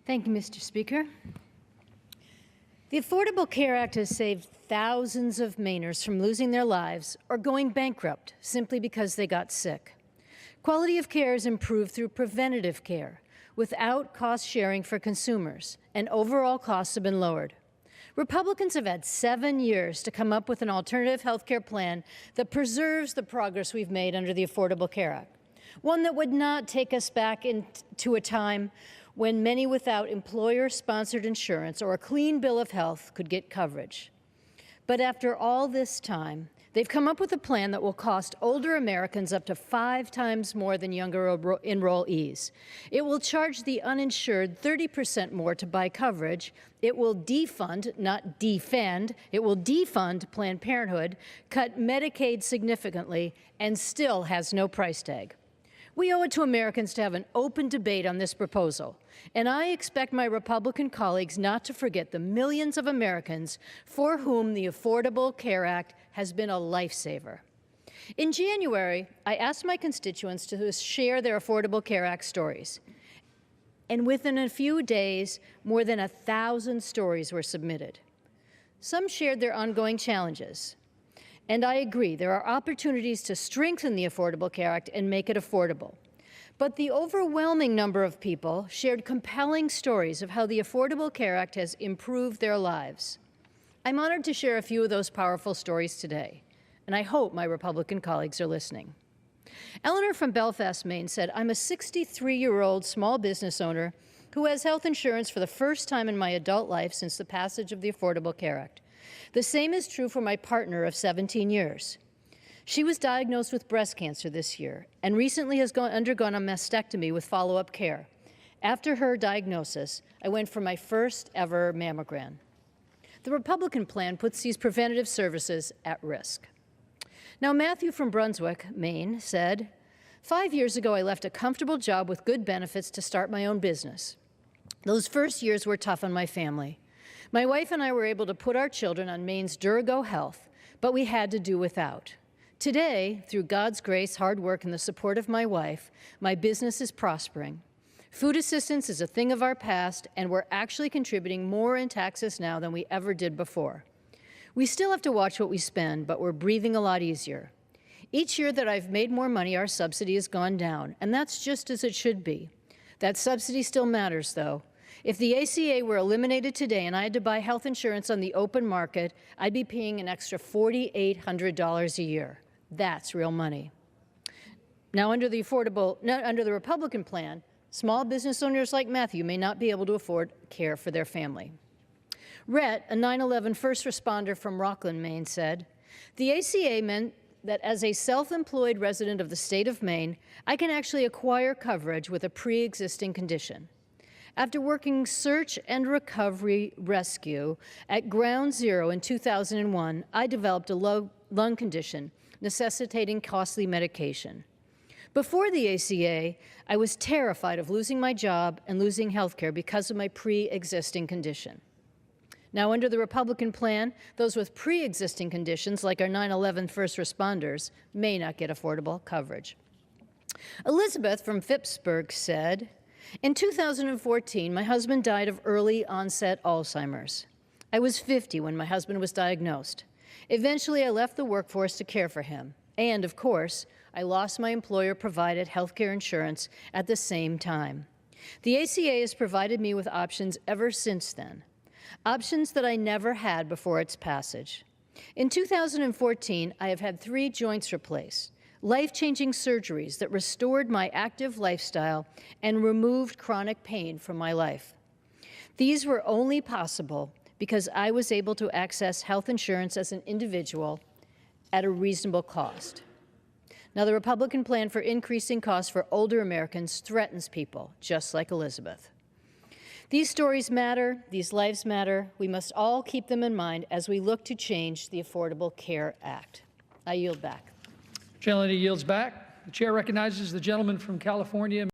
Thank you, Mr. Speaker. The Affordable Care Act has saved thousands of Mainers from losing their lives or going bankrupt simply because they got sick. Quality of care is improved through preventative care without cost sharing for consumers, and overall costs have been lowered. Republicans have had 7 years to come up with an alternative health care plan that preserves the progress we've made under the Affordable Care Act, one that would not take us back into a time when many without employer-sponsored insurance or a clean bill of health could get coverage. But after all this time, they've come up with a plan that will cost older Americans up to 5 times more than younger enrollees. It will charge the uninsured 30% more to buy coverage. It will defund, not defend, it will defund Planned Parenthood, cut Medicaid significantly, and still has no price tag. We owe it to Americans to have an open debate on this proposal, and I expect my Republican colleagues not to forget the millions of Americans for whom the Affordable Care Act has been a lifesaver. In January, I asked my constituents to share their Affordable Care Act stories, and within a few days, more than 1,000 stories were submitted. Some shared their ongoing challenges. And I agree, there are opportunities to strengthen the Affordable Care Act and make it affordable. But the overwhelming number of people shared compelling stories of how the Affordable Care Act has improved their lives. I'm honored to share a few of those powerful stories today, and I hope my Republican colleagues are listening. Eleanor from Belfast, Maine said, "I'm a 63-year-old small business owner who has health insurance for the first time in my adult life since the passage of the Affordable Care Act. The same is true for my partner of 17 years. She was diagnosed with breast cancer this year and recently has undergone a mastectomy with follow-up care. After her diagnosis, I went for my first ever mammogram." The Republican plan puts these preventative services at risk. Now, Matthew from Brunswick, Maine, said, 5 years ago, I left a comfortable job with good benefits to start my own business. Those first years were tough on my family. My wife and I were able to put our children on Maine's Durago Health, but we had to do without. Today, through God's grace, hard work, and the support of my wife, my business is prospering. Food assistance is a thing of our past, and we're actually contributing more in taxes now than we ever did before. We still have to watch what we spend, but we're breathing a lot easier. Each year that I've made more money, our subsidy has gone down, and that's just as it should be. That subsidy still matters, though. If the ACA were eliminated today and I had to buy health insurance on the open market, I'd be paying an extra $4,800 a year. That's real money. Now, under the Republican plan, small business owners like Matthew may not be able to afford care for their family. Rhett, a 9/11 first responder from Rockland, Maine, said, "The ACA meant that as a self-employed resident of the state of Maine, I can actually acquire coverage with a pre-existing condition. After working search and recovery rescue at Ground Zero in 2001, I developed a lung condition necessitating costly medication. Before the ACA, I was terrified of losing my job and losing health care because of my pre-existing condition. Now, under the Republican plan, those with pre-existing conditions, like our 9/11 first responders, may not get affordable coverage." Elizabeth from Phippsburg said, "In 2014, my husband died of early onset Alzheimer's. I was 50 when my husband was diagnosed. Eventually, I left the workforce to care for him. And, of course, I lost my employer-provided health care insurance at the same time. The ACA has provided me with options ever since then, options that I never had before its passage. In 2014, I have had 3 joints replaced, life-changing surgeries that restored my active lifestyle and removed chronic pain from my life. These were only possible because I was able to access health insurance as an individual at a reasonable cost." Now, the Republican plan for increasing costs for older Americans threatens people just like Elizabeth. These stories matter, these lives matter. We must all keep them in mind as we look to change the Affordable Care Act. I yield back. Gentlelady yields back. The chair recognizes the gentleman from California.